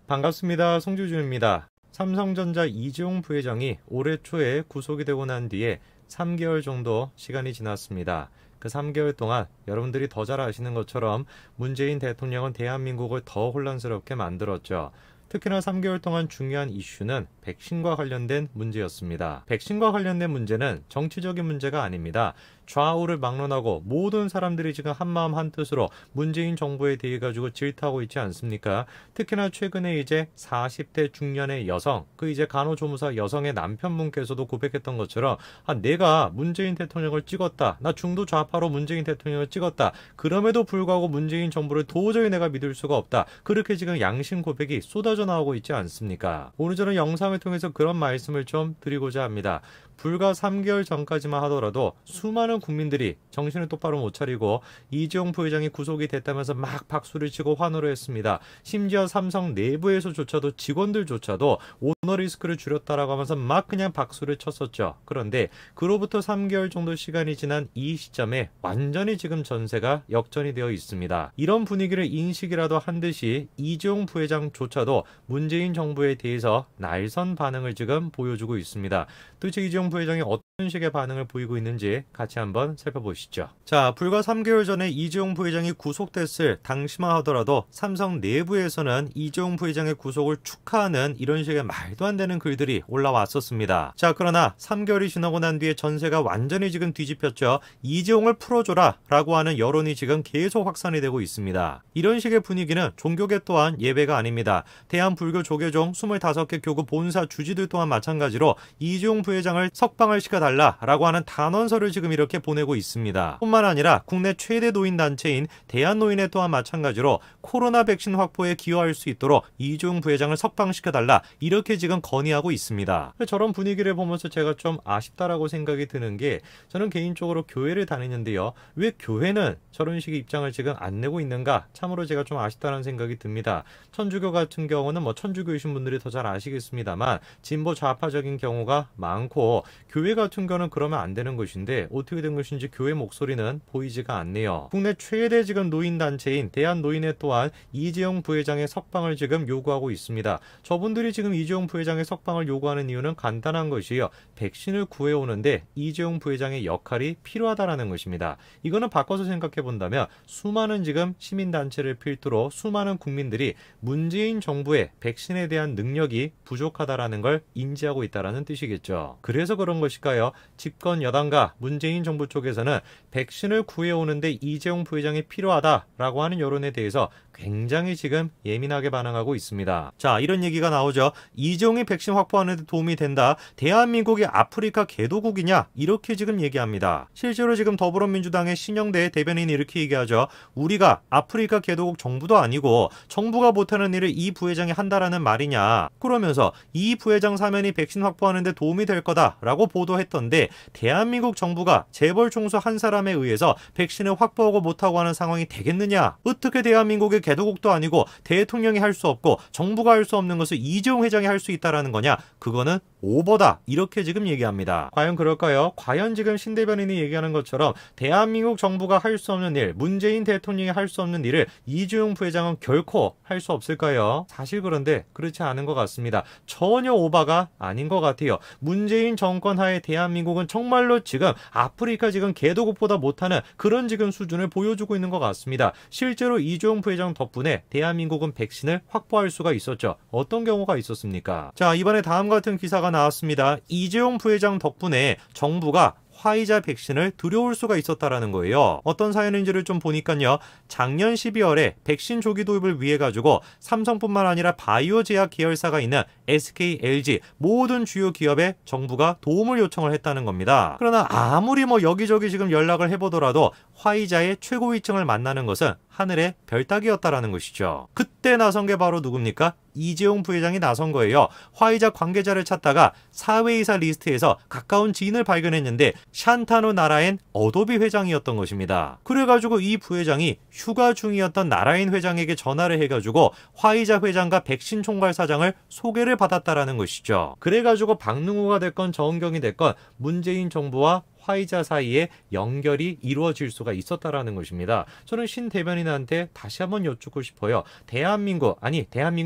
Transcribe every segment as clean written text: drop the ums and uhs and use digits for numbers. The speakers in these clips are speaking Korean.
반갑습니다. 송주준입니다. 삼성전자 이재용 부회장이 올해 초에 구속이 되고 난 뒤에 3개월 정도 시간이 지났습니다. 그 3개월 동안 여러분들이 더 잘 아시는 것처럼 문재인 대통령은 대한민국을 더 혼란스럽게 만들었죠. 특히나 3개월 동안 중요한 이슈는 백신과 관련된 문제였습니다. 백신과 관련된 문제는 정치적인 문제가 아닙니다. 좌우를 막론하고 모든 사람들이 지금 한마음 한뜻으로 문재인 정부에 대해 가지고 질타하고 있지 않습니까? 특히나 최근에 이제 40대 중년의 여성, 그 이제 간호조무사 여성의 남편분께서도 고백했던 것처럼 내가 문재인 대통령을 찍었다. 나 중도 좌파로 문재인 대통령을 찍었다. 그럼에도 불구하고 문재인 정부를 도저히 내가 믿을 수가 없다. 그렇게 지금 양심 고백이 쏟아져 나오고 있지 않습니까? 오늘 저는 영상을 통해서 그런 말씀을 좀 드리고자 합니다. 불과 3개월 전까지만 하더라도 수많은 국민들이 정신을 똑바로 못 차리고 이재용 부회장이 구속이 됐다면서 막 박수를 치고 환호를 했습니다. 심지어 삼성 내부에서조차도 직원들조차도 오너 리스크를 줄였다라고 하면서 막 그냥 박수를 쳤었죠. 그런데 그로부터 3개월 정도 시간이 지난 이 시점에 완전히 지금 전세가 역전이 되어 있습니다. 이런 분위기를 인식이라도 한 듯이 이재용 부회장조차도 문재인 정부에 대해서 날선 반응을 지금 보여주고 있습니다. 도대체 이재용 부회장이 어떤 식의 반응을 보이고 있는지 같이 한번 살펴보시죠. 자, 불과 3개월 전에 이재용 부회장이 구속됐을 당시만 하더라도 삼성 내부에서는 이재용 부회장의 구속을 축하하는 이런 식의 말도 안 되는 글들이 올라왔었습니다. 자, 그러나 3개월이 지나고 난 뒤에 전세가 완전히 지금 뒤집혔죠. 이재용을 풀어줘라 라고 하는 여론이 지금 계속 확산이 되고 있습니다. 이런 식의 분위기는 종교계 또한 예외가 아닙니다. 대한불교 조계종 25개 교구 본사 주지들 또한 마찬가지로 이재용 부회장을 석방을 시켜달라라고 하는 단원서를 지금 이렇게 보내고 있습니다. 뿐만 아니라 국내 최대 노인단체인 대한노인회 또한 마찬가지로 코로나 백신 확보에 기여할 수 있도록 이재용 부회장을 석방시켜달라 이렇게 지금 건의하고 있습니다. 저런 분위기를 보면서 제가 좀 아쉽다라고 생각이 드는 게 저는 개인적으로 교회를 다니는데요. 왜 교회는 저런 식의 입장을 지금 안 내고 있는가? 참으로 제가 좀 아쉽다는 생각이 듭니다. 천주교 같은 경우는 천주교이신 분들이 더 잘 아시겠습니다만 진보 좌파적인 경우가 많고 교회 같은 경우는 그러면 안 되는 것인데 어떻게 된 것인지 교회 목소리는 보이지가 않네요. 국내 최대 지금 노인단체인 대한노인회 또한 이재용 부회장의 석방을 지금 요구하고 있습니다. 저분들이 지금 이재용 부회장의 석방을 요구하는 이유는 간단한 것이에요. 백신을 구해오는데 이재용 부회장의 역할이 필요하다라는 것입니다. 이거는 바꿔서 생각해 본다면 수많은 지금 시민단체를 필두로 수많은 국민들이 문재인 정부의 백신에 대한 능력이 부족하다라는 걸 인지하고 있다는 뜻이겠죠. 그래서 그런 것일까요? 집권 여당과 문재인 정부 쪽에서는 백신을 구해오는데 이재용 부회장이 필요하다라고 하는 여론에 대해서 굉장히 지금 예민하게 반응하고 있습니다. 자, 이런 얘기가 나오죠. 이재용이 백신 확보하는 데 도움이 된다. 대한민국이 아프리카 개도국이냐? 이렇게 지금 얘기합니다. 실제로 지금 더불어민주당의 신영대 대변인이 이렇게 얘기하죠. 우리가 아프리카 개도국 정부도 아니고 정부가 못하는 일을 이 부회장이 한다라는 말이냐? 그러면서 이 부회장 사면이 백신 확보하는 데 도움이 될 거다라고 보도했던데 대한민국 정부가 재벌 총수 한 사람에 의해서 백신을 확보하고 못하고 하는 상황이 되겠느냐? 어떻게 대한민국의 개도국도 아니고 대통령이 할 수 없고 정부가 할 수 없는 것을 이재용 회장이 할 수 있다라는 거냐? 그거는 오버다. 이렇게 지금 얘기합니다. 과연 그럴까요? 과연 지금 신 대변인이 얘기하는 것처럼 대한민국 정부가 할 수 없는 일, 문재인 대통령이 할 수 없는 일을 이재용 부회장은 결코 할 수 없을까요? 사실 그런데 그렇지 않은 것 같습니다. 전혀 오바가 아닌 것 같아요. 문재인 정권 하에 대한민국은 정말로 지금 아프리카 지금 개도국보다 못하는 그런 지금 수준을 보여주고 있는 것 같습니다. 실제로 이재용 부회장 덕분에 대한민국은 백신을 확보할 수가 있었죠. 어떤 경우가 있었습니까? 자, 이번에 다음 같은 기사가 나왔습니다. 이재용 부회장 덕분에 정부가 화이자 백신을 들여올 수가 있었다라는 거예요. 어떤 사연인지를 좀 보니까요. 작년 12월에 백신 조기 도입을 위해 가지고 삼성뿐만 아니라 바이오 제약 계열사가 있는 SK, LG 모든 주요 기업에 정부가 도움을 요청을 했다는 겁니다. 그러나 아무리 여기저기 지금 연락을 해보더라도 화이자의 최고위층을 만나는 것은 하늘의 별 따기였다라는 것이죠. 그때 나선 게 바로 누굽니까? 이재용 부회장이 나선 거예요. 화이자 관계자를 찾다가 사회이사 리스트에서 가까운 지인을 발견했는데 샨타누 나라엔 어도비 회장이었던 것입니다. 그래가지고 이 부회장이 휴가 중이었던 나라인 회장에게 전화를 해가지고 화이자 회장과 백신 총괄 사장을 소개를 받았다라는 것이죠. 그래가지고 박능호가 됐건 정은경이 됐건 문재인 정부와 화이자 사이에 연결이 이루어질 수가 있었다라는 것입니다. 저는 신 대변인한테 다시 한번 여쭙고 싶어요. 대한민국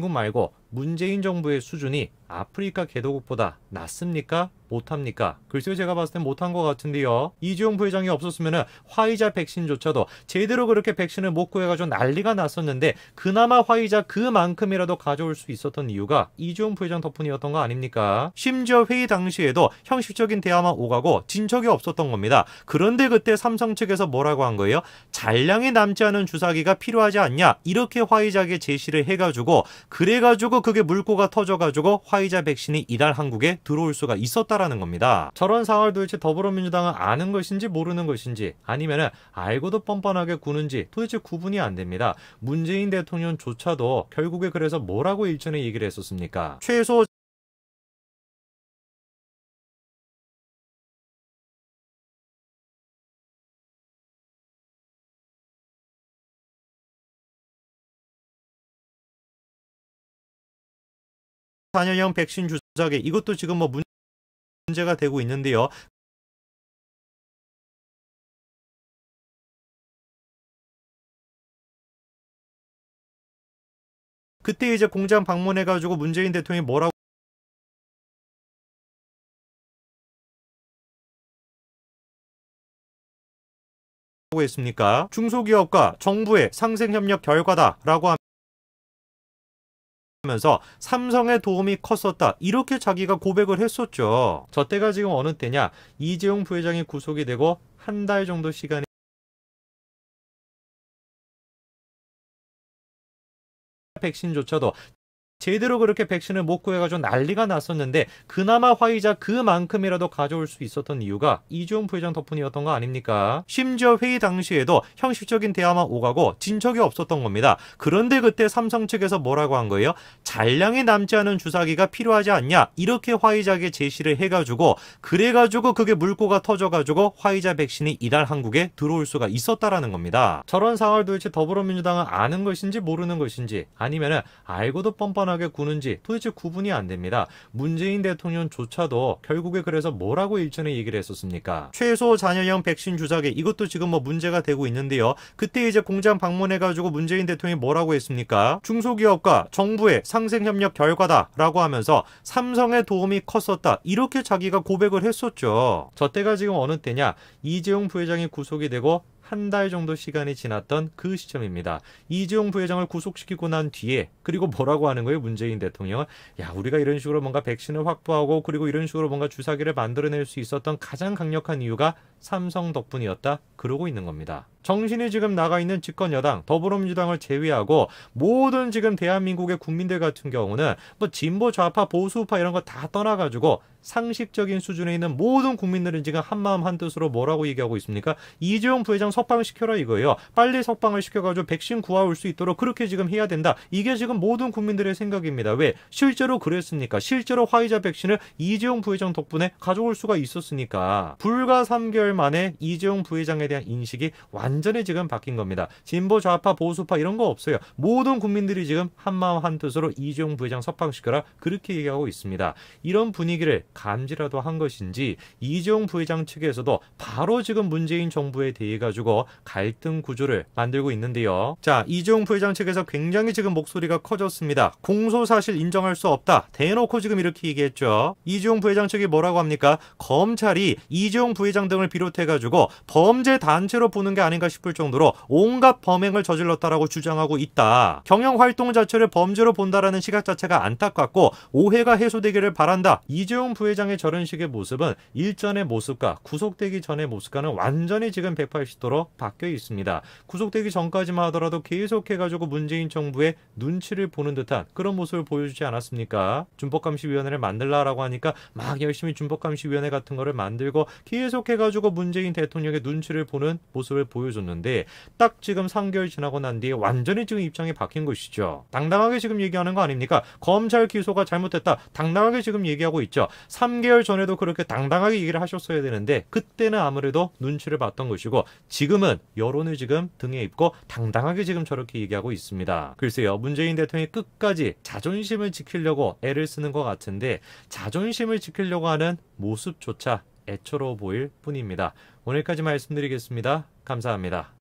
말고 문재인 정부의 수준이 아프리카 개도국보다 낫습니까? 못합니까? 글쎄요, 제가 봤을 땐 못한 것 같은데요. 이재용 부회장이 없었으면 화이자 백신조차도 제대로 그렇게 백신을 못 구해가지고 난리가 났었는데 그나마 화이자 그만큼이라도 가져올 수 있었던 이유가 이재용 부회장 덕분이었던 거 아닙니까? 심지어 회의 당시에도 형식적인 대화만 오가고 진척이 없었던 겁니다. 그런데 그때 삼성 측에서 뭐라고 한 거예요? 잔량이 남지 않은 주사기가 필요하지 않냐? 이렇게 화이자에게 제시를 해가지고 그래가지고 그게 물꼬가 터져가지고 화이자 백신이 이달 한국에 들어올 수가 있었다라는 겁니다. 저런 상황을 도대체 더불어민주당은 아는 것인지 모르는 것인지 아니면은 알고도 뻔뻔하게 구는지 도대체 구분이 안 됩니다. 문재인 대통령조차도 결국에 그래서 뭐라고 일전에 얘기를 했었습니까? 최소 잔여형 백신 주사기 이것도 지금 뭐 문제가 되고 있는데요. 그때 이제 공장 방문해가지고 문재인 대통령이 뭐라고 했습니까? 중소기업과 정부의 상생협력 결과다라고 하면서 삼성의 도움이 컸었다. 이렇게 자기가 고백을 했었죠. 저 때가 지금 어느 때냐? 이재용 부회장이 구속이 되고 한 달 정도 시간이 백신조차도 제대로 그렇게 백신을 못 구해가지고 난리가 났었는데 그나마 화이자 그만큼이라도 가져올 수 있었던 이유가 이재용 부회장 덕분이었던 거 아닙니까? 심지어 회의 당시에도 형식적인 대화만 오가고 진척이 없었던 겁니다. 그런데 그때 삼성 측에서 뭐라고 한 거예요? 잔량이 남지 않은 주사기가 필요하지 않냐? 이렇게 화이자에게 제시를 해가지고 그래가지고 그게 물꼬가 터져가지고 화이자 백신이 이달 한국에 들어올 수가 있었다라는 겁니다. 저런 상황을 도대체 더불어민주당은 아는 것인지 모르는 것인지 아니면은 알고도 뻔뻔하게 구는지 도대체 구분이 안 됩니다. 문재인 대통령조차도 결국에 그래서 뭐라고 일전에 얘기를 했었습니까? 최소 잔여형 백신 주사기 이것도 지금 뭐 문제가 되고 있는데요. 그때 이제 공장 방문해가지고 문재인 대통령이 뭐라고 했습니까? 중소기업과 정부의 상생협력 결과다라고 하면서 삼성의 도움이 컸었다. 이렇게 자기가 고백을 했었죠. 저 때가 지금 어느 때냐? 이재용 부회장이 구속이 되고 한 달 정도 시간이 지났던 그 시점입니다. 이재용 부회장을 구속시키고 난 뒤에 그리고 뭐라고 하는 거예요? 문재인 대통령은 야 우리가 이런 식으로 뭔가 백신을 확보하고 그리고 이런 식으로 뭔가 주사기를 만들어낼 수 있었던 가장 강력한 이유가 삼성 덕분이었다. 그러고 있는 겁니다. 정신이 지금 나가 있는 집권 여당 더불어민주당을 제외하고 모든 지금 대한민국의 국민들 같은 경우는 뭐 진보 좌파 보수파 이런 거 다 떠나가지고 상식적인 수준에 있는 모든 국민들은 지금 한마음 한뜻으로 뭐라고 얘기하고 있습니까? 이재용 부회장 석방시켜라 이거예요. 빨리 석방을 시켜가지고 백신 구해올 수 있도록 그렇게 지금 해야 된다. 이게 지금 모든 국민들의 생각입니다. 왜? 실제로 그랬습니까? 실제로 화이자 백신을 이재용 부회장 덕분에 가져올 수가 있었으니까. 불과 3개월 만에 이재용 부회장에 대한 인식이 완전히 지금 바뀐 겁니다. 진보 좌파 보수파 이런 거 없어요. 모든 국민들이 지금 한마음 한뜻으로 이재용 부회장 석방시켜라 그렇게 얘기하고 있습니다. 이런 분위기를 감지라도 한 것인지 이재용 부회장 측에서도 바로 지금 문재인 정부에 대해 가지고 갈등 구조를 만들고 있는데요. 자, 이재용 부회장 측에서 굉장히 지금 목소리가 커졌습니다. 공소사실 인정할 수 없다. 대놓고 지금 이렇게 얘기했죠. 이재용 부회장 측이 뭐라고 합니까? 검찰이 이재용 부회장 등을 비롯해 가지고 범죄 단체로 보는 게 아닌가 싶을 정도로 온갖 범행을 저질렀다라고 주장하고 있다. 경영 활동 자체를 범죄로 본다라는 시각 자체가 안타깝고 오해가 해소되기를 바란다. 이재용 부회장의 저런 식의 모습은 일전의 모습과 구속되기 전의 모습과는 완전히 지금 180도로 바뀌어 있습니다. 구속되기 전까지만 하더라도 계속해가지고 문재인 정부의 눈치를 보는 듯한 그런 모습을 보여주지 않았습니까? 준법감시위원회를 만들라라고 하니까 막 열심히 준법감시위원회 같은 거를 만들고 계속해가지고 문재인 대통령의 눈치를 보는 모습을 보여줬는데 딱 지금 3개월 지나고 난 뒤에 완전히 지금 입장이 바뀐 것이죠. 당당하게 지금 얘기하는 거 아닙니까? 검찰 기소가 잘못됐다. 당당하게 지금 얘기하고 있죠. 3개월 전에도 그렇게 당당하게 얘기를 하셨어야 되는데 그때는 아무래도 눈치를 봤던 것이고 지금은 여론을 지금 등에 입고 당당하게 지금 저렇게 얘기하고 있습니다. 글쎄요. 문재인 대통령이 끝까지 자존심을 지키려고 애를 쓰는 것 같은데 자존심을 지키려고 하는 모습조차 애처로워 보일 뿐입니다. 오늘까지 말씀드리겠습니다. 감사합니다.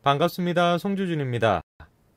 반갑습니다. 송주준입니다.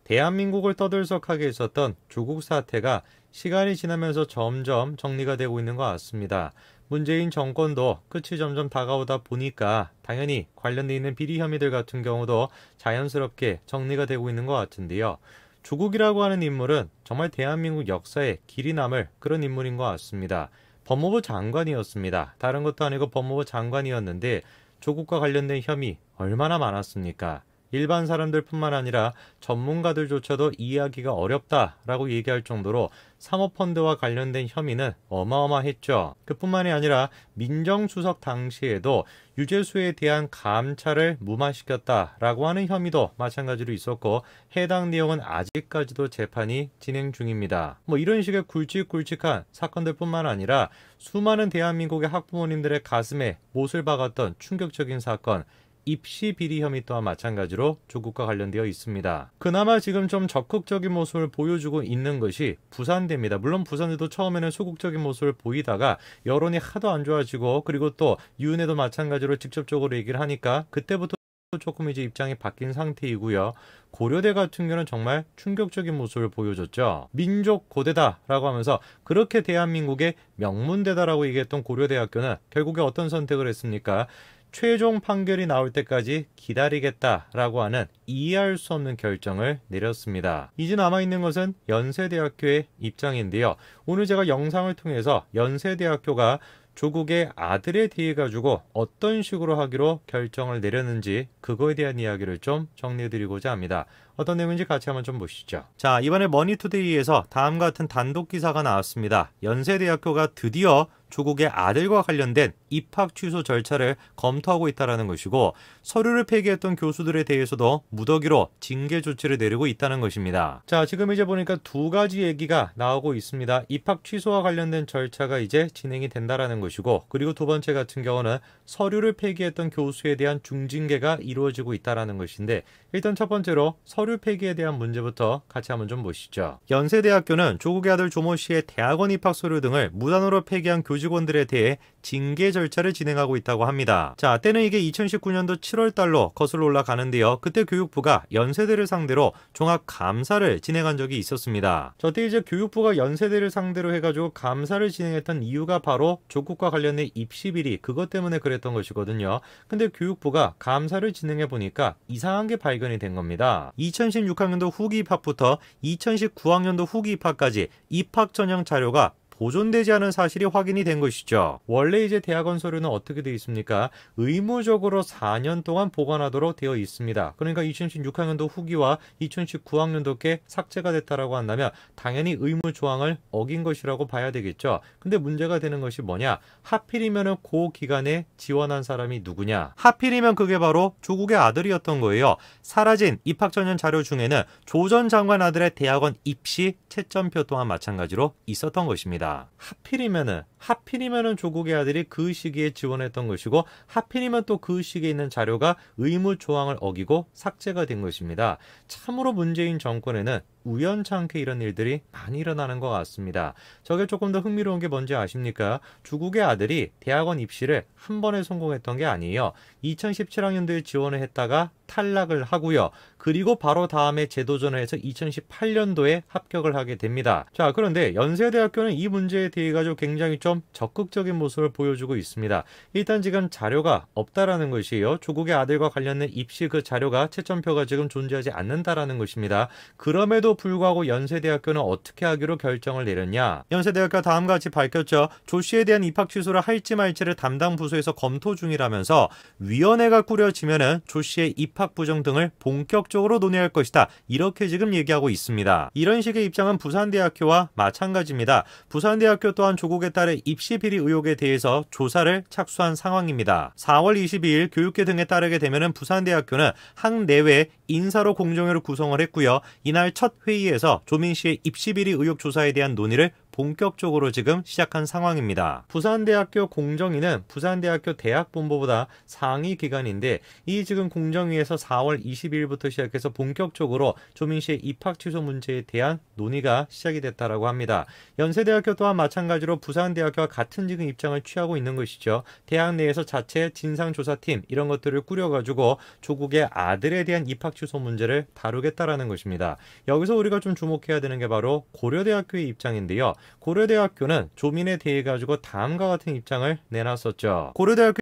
대한민국을 떠들썩하게 했었던 조국 사태가 시간이 지나면서 점점 정리가 되고 있는 것 같습니다. 문재인 정권도 끝이 점점 다가오다 보니까 당연히 관련돼 있는 비리 혐의들 같은 경우도 자연스럽게 정리가 되고 있는 것 같은데요. 조국이라고 하는 인물은 정말 대한민국 역사에 길이 남을 그런 인물인 것 같습니다. 법무부 장관이었습니다. 다른 것도 아니고 법무부 장관이었는데 조국과 관련된 혐의 얼마나 많았습니까? 일반 사람들뿐만 아니라 전문가들조차도 이해하기가 어렵다라고 얘기할 정도로 사모펀드와 관련된 혐의는 어마어마했죠. 그뿐만이 아니라 민정수석 당시에도 유재수에 대한 감찰을 무마시켰다라고 하는 혐의도 마찬가지로 있었고 해당 내용은 아직까지도 재판이 진행 중입니다. 이런 식의 굵직굵직한 사건들뿐만 아니라 수많은 대한민국의 학부모님들의 가슴에 못을 박았던 충격적인 사건 입시 비리 혐의 또한 마찬가지로 조국과 관련되어 있습니다. 그나마 지금 좀 적극적인 모습을 보여주고 있는 것이 부산대입니다. 물론 부산대도 처음에는 소극적인 모습을 보이다가 여론이 하도 안 좋아지고 그리고 또 유은혜도 마찬가지로 직접적으로 얘기를 하니까 그때부터 조금 이제 입장이 바뀐 상태이고요. 고려대 같은 경우는 정말 충격적인 모습을 보여줬죠. 민족 고대다라고 하면서 그렇게 대한민국의 명문대다라고 얘기했던 고려대학교는 결국에 어떤 선택을 했습니까? 최종 판결이 나올 때까지 기다리겠다라고 하는 이해할 수 없는 결정을 내렸습니다. 이제 남아있는 것은 연세대학교의 입장인데요. 오늘 제가 영상을 통해서 연세대학교가 조국의 아들에 대해 가지고 어떤 식으로 하기로 결정을 내렸는지 그거에 대한 이야기를 좀 정리해드리고자 합니다. 어떤 내용인지 같이 한번 좀 보시죠. 자, 이번에 머니투데이에서 다음과 같은 단독 기사가 나왔습니다. 연세대학교가 드디어 조국의 아들과 관련된 입학 취소 절차를 검토하고 있다는 것이고 서류를 폐기했던 교수들에 대해서도 무더기로 징계 조치를 내리고 있다는 것입니다. 자, 지금 이제 보니까 두 가지 얘기가 나오고 있습니다. 입학 취소와 관련된 절차가 이제 진행이 된다라는 것이고 그리고 두 번째 같은 경우는 서류를 폐기했던 교수에 대한 중징계가 이루어지고 있다는 것인데 일단 첫 번째로 서류 폐기에 대한 문제부터 같이 한번 좀 보시죠. 연세대학교는 조국의 아들 조모 씨의 대학원 입학 서류 등을 무단으로 폐기한 교직원들에 대해 징계 절차를 진행하고 있다고 합니다. 자, 때는 이게 2019년도 7월 달로 거슬러 올라가는데요. 그때 교육부가 연세대를 상대로 종합 감사를 진행한 적이 있었습니다. 저때 이제 교육부가 연세대를 상대로 해가지고 감사를 진행했던 이유가 바로 조국과 관련된 입시 비리 그것 때문에 그랬던 것이거든요. 근데 교육부가 감사를 진행해 보니까 이상한 게 발견이 된 겁니다. 2016학년도 후기 입학부터 2019학년도 후기 입학까지 입학 전형 자료가 보존되지 않은 사실이 확인이 된 것이죠. 원래 이제 대학원 서류는 어떻게 되어 있습니까? 의무적으로 4년 동안 보관하도록 되어 있습니다. 그러니까 2016학년도 후기와 2019학년도께 삭제가 됐다라고 한다면 당연히 의무 조항을 어긴 것이라고 봐야 되겠죠. 근데 문제가 되는 것이 뭐냐? 하필이면은 그 기간에 지원한 사람이 누구냐? 하필이면 그게 바로 조국의 아들이었던 거예요. 사라진 입학 전형 자료 중에는 조 전 장관 아들의 대학원 입시 채점표 또한 마찬가지로 있었던 것입니다. 하필이면은 조국의 아들이 그 시기에 지원했던 것이고 하필이면 또 그 시기에 있는 자료가 의무 조항을 어기고 삭제가 된 것입니다. 참으로 문재인 정권에는 우연찮게 이런 일들이 많이 일어나는 것 같습니다. 저게 조금 더 흥미로운 게 뭔지 아십니까? 조국의 아들이 대학원 입시를 한 번에 성공했던 게 아니에요. 2017학년도에 지원을 했다가 탈락을 하고요. 그리고 바로 다음에 재도전을 해서 2018년도에 합격을 하게 됩니다. 자, 그런데 연세대학교는 이 문제에 대해 가지고 굉장히 좀 적극적인 모습을 보여주고 있습니다. 일단 지금 자료가 없다라는 것이에요. 조국의 아들과 관련된 입시 그 자료가 채점표가 지금 존재하지 않는다라는 것입니다. 그럼에도 불구하고 연세대학교는 어떻게 하기로 결정을 내렸냐? 연세대학교가 다음과 같이 밝혔죠. 조 씨에 대한 입학 취소를 할지 말지를 담당 부서에서 검토 중이라면서 위원회가 꾸려지면은 조 씨의 입학 부정 등을 본격적으로 논의할 것이다. 이렇게 지금 얘기하고 있습니다. 이런 식의 입장은 부산대학교와 마찬가지입니다. 부산대학교 또한 조국의 딸의 입시 비리 의혹에 대해서 조사를 착수한 상황입니다. 4월 22일 교육계 등에 따르게 되면은 부산대학교는 학내외 인사로 공정회를 구성을 했고요. 이날 첫 회의에서 조민 씨의 입시 비리 의혹 조사에 대한 논의를 본격적으로 지금 시작한 상황입니다. 부산대학교 공정위는 부산대학교 대학본부보다 상위 기관인데 이 지금 공정위에서 4월 22일부터 시작해서 본격적으로 조민씨의 입학 취소 문제에 대한 논의가 시작이 됐다라고 합니다. 연세대학교 또한 마찬가지로 부산대학교와 같은 지금 입장을 취하고 있는 것이죠. 대학 내에서 자체 진상조사팀 이런 것들을 꾸려가지고 조국의 아들에 대한 입학 취소 문제를 다루겠다라는 것입니다. 여기서 우리가 좀 주목해야 되는 게 바로 고려대학교의 입장인데요. 고려대학교는 조민에 대해 가지고 다음과 같은 입장을 내놨었죠. 고려대학교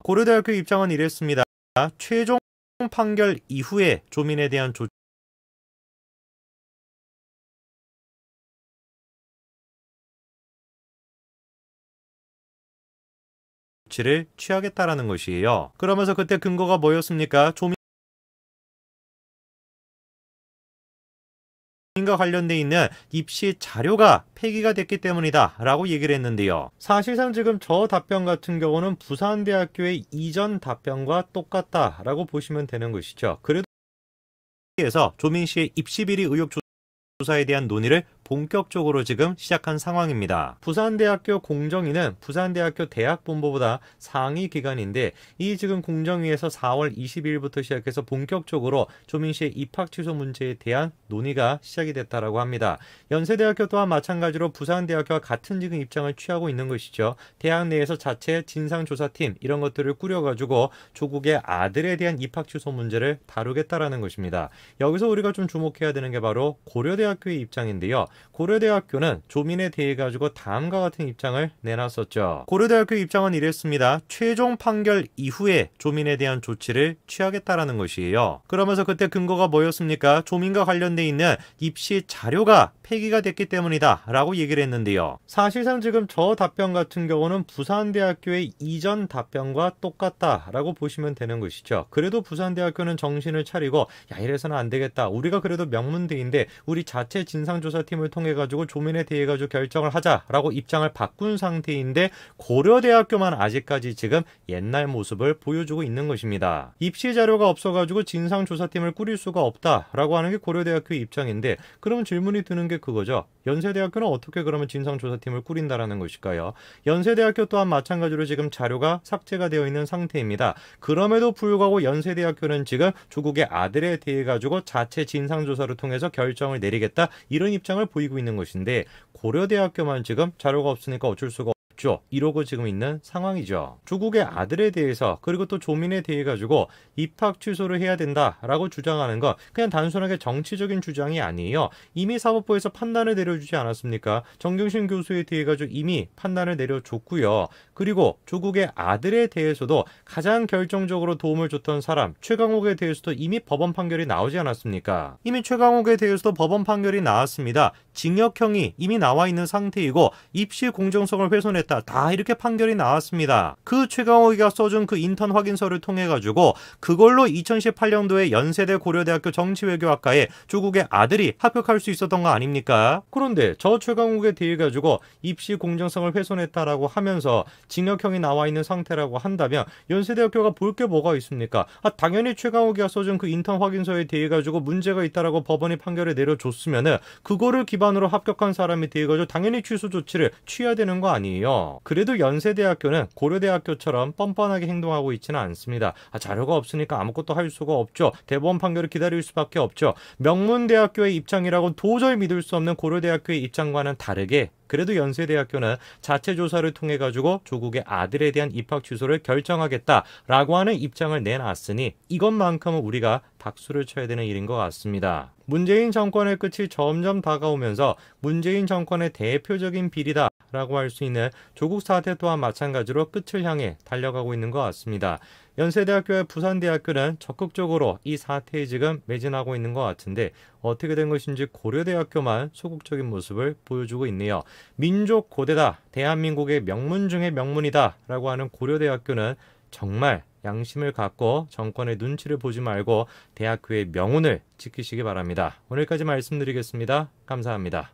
고려대학교 입장은 이랬습니다. 최종 판결 이후에 조민에 대한 조치를 취하겠다라는 것이에요. 그러면서 그때 근거가 뭐였습니까? 조민과 관련돼 있는 입시 자료가 폐기가 됐기 때문이다 라고 얘기를 했는데요. 사실상 지금 저 답변 같은 경우는 부산대학교의 이전 답변과 똑같다라고 보시면 되는 것이죠. 그래도 에서 조민 씨의 입시비리 의혹 조사에 대한 논의를 본격적으로 지금 시작한 상황입니다. 부산대학교 공정위는 부산대학교 대학본부보다 상위 기관인데 이 지금 공정위에서 4월 22일부터 시작해서 본격적으로 조민 씨의 입학 취소 문제에 대한 논의가 시작이 됐다라고 합니다. 연세대학교 또한 마찬가지로 부산대학교와 같은 지금 입장을 취하고 있는 것이죠. 대학 내에서 자체 진상조사팀 이런 것들을 꾸려가지고 조국의 아들에 대한 입학 취소 문제를 다루겠다라는 것입니다. 여기서 우리가 좀 주목해야 되는 게 바로 고려대학교의 입장인데요. 고려대학교는 조민에 대해 가지고 다음과 같은 입장을 내놨었죠. 고려대학교 입장은 이랬습니다. 최종 판결 이후에 조민에 대한 조치를 취하겠다라는 것이에요. 그러면서 그때 근거가 뭐였습니까? 조민과 관련돼 있는 입시 자료가 폐기가 됐기 때문이다 라고 얘기를 했는데요. 사실상 지금 저 답변 같은 경우는 부산대학교의 이전 답변과 똑같다라고 보시면 되는 것이죠. 그래도 부산대학교는 정신을 차리고 야 이래서는 안 되겠다. 우리가 그래도 명문대인데 우리 자체 진상조사팀을 통해 가지고 조민에 대해 가지고 결정을 하자라고 입장을 바꾼 상태인데 고려대학교만 아직까지 지금 옛날 모습을 보여주고 있는 것입니다. 입시 자료가 없어가지고 진상조사팀을 꾸릴 수가 없다라고 하는 게 고려대학교의 입장인데 그럼 질문이 드는 게 그거죠. 연세대학교는 어떻게 그러면 진상조사팀을 꾸린다라는 것일까요? 연세대학교 또한 마찬가지로 지금 자료가 삭제가 되어 있는 상태입니다. 그럼에도 불구하고 연세대학교는 지금 조국의 아들에 대해 가지고 자체 진상조사를 통해서 결정을 내리겠다 이런 입장을 보이고 있는 것인데 고려대학교만 지금 자료가 없으니까 어쩔 수가 없죠. 이러고 지금 있는 상황이죠. 조국의 아들에 대해서 그리고 또 조민에 대해 가지고 입학 취소를 해야 된다라고 주장하는 건 그냥 단순하게 정치적인 주장이 아니에요. 이미 사법부에서 판단을 내려주지 않았습니까? 정경심 교수에 대해 가지고 이미 판단을 내려줬고요. 그리고 조국의 아들에 대해서도 가장 결정적으로 도움을 줬던 사람 최강욱에 대해서도 이미 법원 판결이 나오지 않았습니까? 이미 최강욱에 대해서도 법원 판결이 나왔습니다. 징역형이 이미 나와 있는 상태이고 입시 공정성을 훼손했다. 다 이렇게 판결이 나왔습니다. 그 최강욱이가 써준 그 인턴 확인서를 통해 가지고 그걸로 2018년도에 연세대 고려대학교 정치외교학과에 조국의 아들이 합격할 수 있었던 거 아닙니까? 그런데 저 최강욱에 대해 가지고 입시 공정성을 훼손했다라고 하면서 징역형이 나와 있는 상태라고 한다면 연세대학교가 볼 게 뭐가 있습니까? 당연히 최강욱이가 써준 그 인턴 확인서에 대해 가지고 문제가 있다라고 법원이 판결을 내려줬으면은 그거를 기반으로 합격한 사람이 대해 가지고 당연히 취소 조치를 취해야 되는 거 아니에요. 그래도 연세대학교는 고려대학교처럼 뻔뻔하게 행동하고 있지는 않습니다. 자료가 없으니까 아무것도 할 수가 없죠. 대법원 판결을 기다릴 수밖에 없죠. 명문대학교의 입장이라고 도저히 믿을 수 없는 고려대학교의 입장과는 다르게 그래도 연세대학교는 자체 조사를 통해 가지고 조국의 아들에 대한 입학 취소를 결정하겠다라고 하는 입장을 내놨으니 이것만큼은 우리가 박수를 쳐야 되는 일인 것 같습니다. 문재인 정권의 끝이 점점 다가오면서 문재인 정권의 대표적인 비리다 라고 할 수 있는 조국 사태 또한 마찬가지로 끝을 향해 달려가고 있는 것 같습니다. 연세대학교와 부산대학교는 적극적으로 이 사태에 지금 매진하고 있는 것 같은데 어떻게 된 것인지 고려대학교만 소극적인 모습을 보여주고 있네요. 민족 고대다, 대한민국의 명문 중의 명문이다 라고 하는 고려대학교는 정말 양심을 갖고 정권의 눈치를 보지 말고 대학교의 명운을 지키시기 바랍니다. 오늘까지 말씀드리겠습니다. 감사합니다.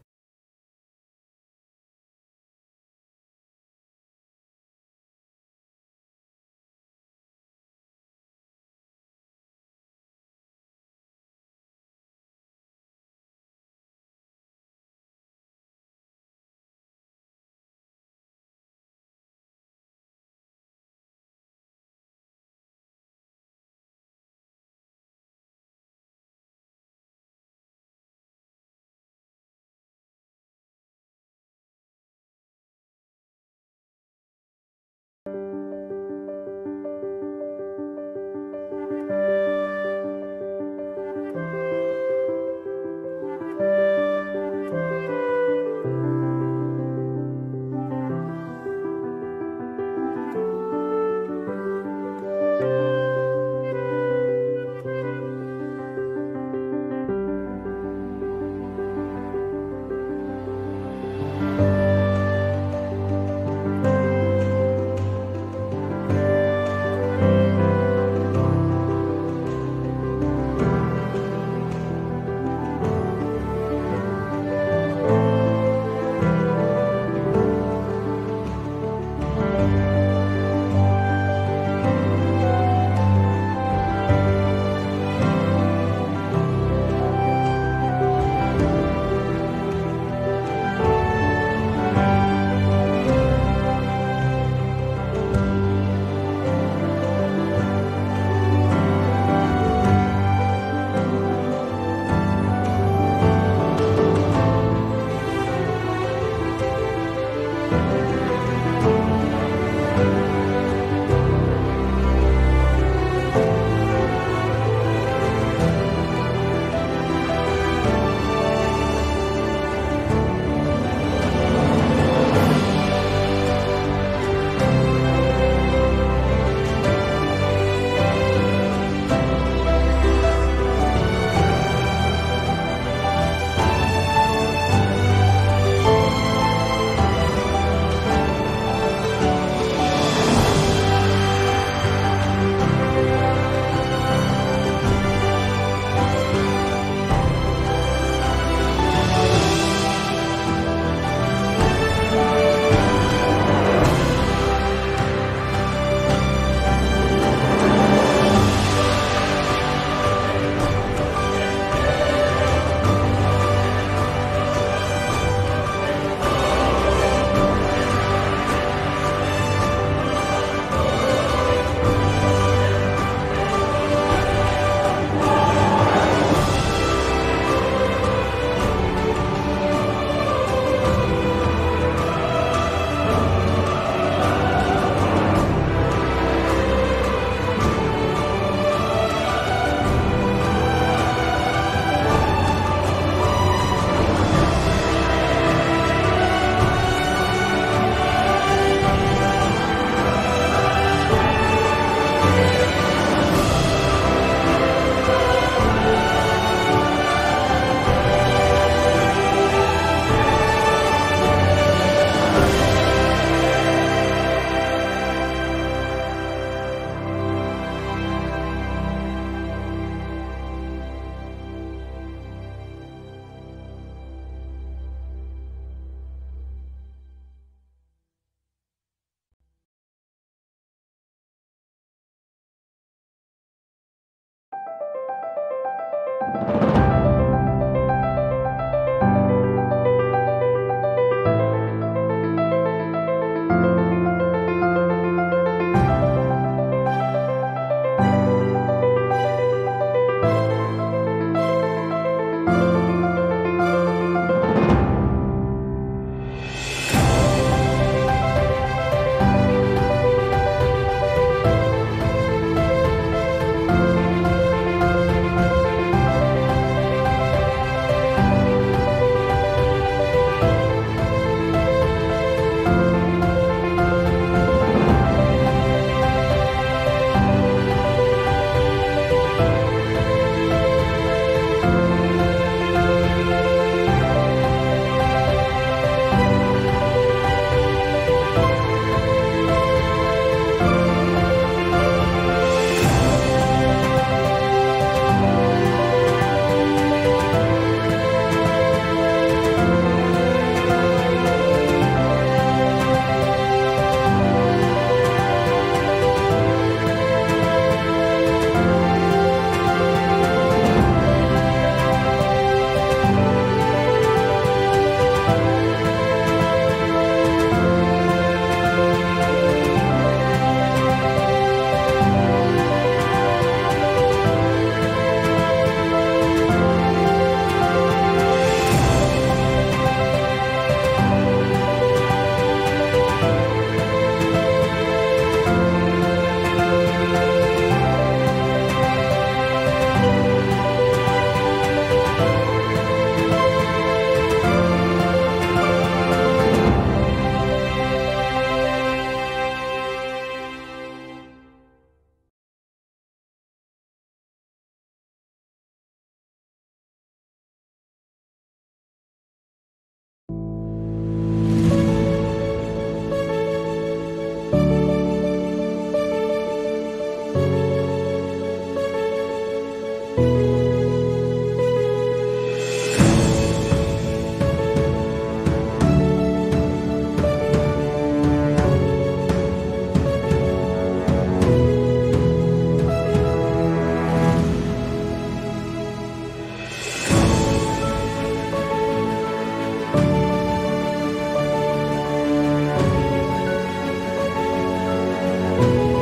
감사합니다.